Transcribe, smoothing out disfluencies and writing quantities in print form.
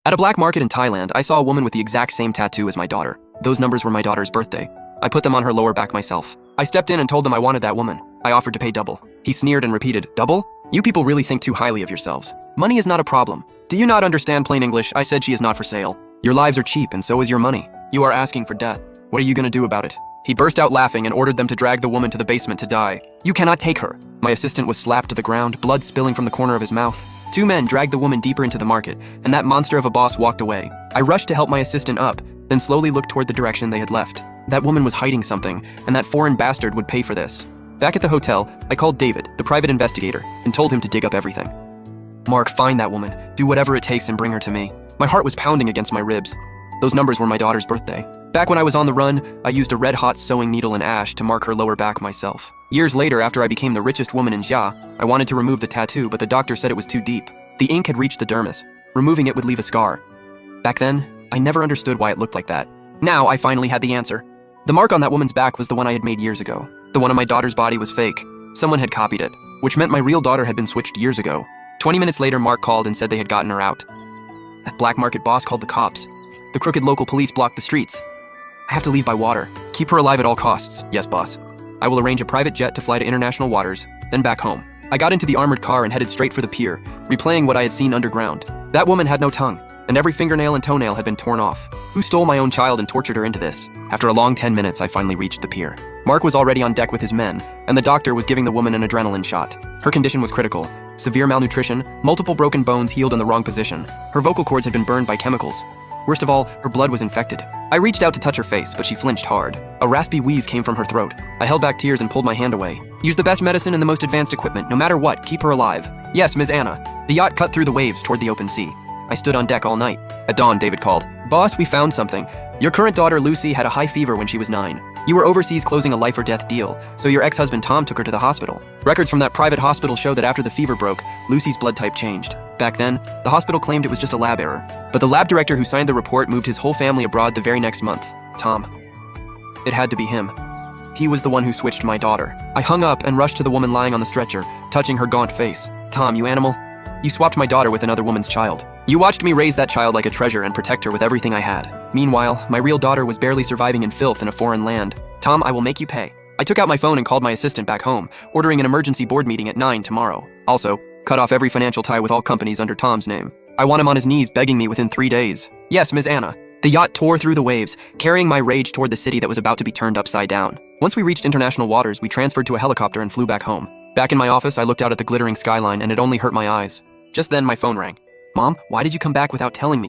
At a black market in Thailand, I saw a woman with the exact same tattoo as my daughter. Those numbers were my daughter's birthday. I put them on her lower back myself. I stepped in and told them I wanted that woman. I offered to pay double. He sneered and repeated, "Double? You people really think too highly of yourselves. Money is not a problem. Do you not understand plain English? I said she is not for sale. Your lives are cheap and so is your money. You are asking for death. What are you gonna do about it?" He burst out laughing and ordered them to drag the woman to the basement to die. "You cannot take her." My assistant was slapped to the ground, blood spilling from the corner of his mouth. Two men dragged the woman deeper into the market, and that monster of a boss walked away. I rushed to help my assistant up, then slowly looked toward the direction they had left. That woman was hiding something, and that foreign bastard would pay for this. Back at the hotel, I called David, the private investigator, and told him to dig up everything. "Mark, find that woman. Do whatever it takes and bring her to me." My heart was pounding against my ribs. Those numbers were my daughter's birthday. Back when I was on the run, I used a red-hot sewing needle and ash to mark her lower back myself. Years later, after I became the richest woman in Xia, I wanted to remove the tattoo, but the doctor said it was too deep. The ink had reached the dermis. Removing it would leave a scar. Back then, I never understood why it looked like that. Now, I finally had the answer. The mark on that woman's back was the one I had made years ago. The one on my daughter's body was fake. Someone had copied it, which meant my real daughter had been switched years ago. 20 minutes later, Mark called and said they had gotten her out. That black market boss called the cops. The crooked local police blocked the streets. I have to leave by water. Keep her alive at all costs. Yes, boss. I will arrange a private jet to fly to international waters, then back home. I got into the armored car and headed straight for the pier, replaying what I had seen underground. That woman had no tongue, and every fingernail and toenail had been torn off. Who stole my own child and tortured her into this? After a long 10 minutes, I finally reached the pier. Mark was already on deck with his men, and the doctor was giving the woman an adrenaline shot. Her condition was critical. Severe malnutrition, multiple broken bones healed in the wrong position. Her vocal cords had been burned by chemicals. Worst of all, her blood was infected. I reached out to touch her face, but she flinched hard. A raspy wheeze came from her throat. I held back tears and pulled my hand away. Use the best medicine and the most advanced equipment, no matter what, keep her alive. Yes, Ms. Anna. The yacht cut through the waves toward the open sea. I stood on deck all night. At dawn, David called. "Boss, we found something. Your current daughter, Lucy, had a high fever when she was 9. You were overseas closing a life-or-death deal, so your ex-husband Tom took her to the hospital. Records from that private hospital show that after the fever broke, Lucy's blood type changed. Back then, the hospital claimed it was just a lab error. But the lab director who signed the report moved his whole family abroad the very next month. Tom. It had to be him. He was the one who switched my daughter." I hung up and rushed to the woman lying on the stretcher, touching her gaunt face. "Tom, you animal. You swapped my daughter with another woman's child. You watched me raise that child like a treasure and protect her with everything I had. Meanwhile, my real daughter was barely surviving in filth in a foreign land. Tom, I will make you pay." I took out my phone and called my assistant back home, ordering an emergency board meeting at 9 tomorrow. Also, cut off every financial tie with all companies under Tom's name. I want him on his knees begging me within 3 days. Yes, Ms. Anna. The yacht tore through the waves, carrying my rage toward the city that was about to be turned upside down. Once we reached international waters, we transferred to a helicopter and flew back home. Back in my office, I looked out at the glittering skyline and it only hurt my eyes. Just then, my phone rang. "Mom, why did you come back without telling me?"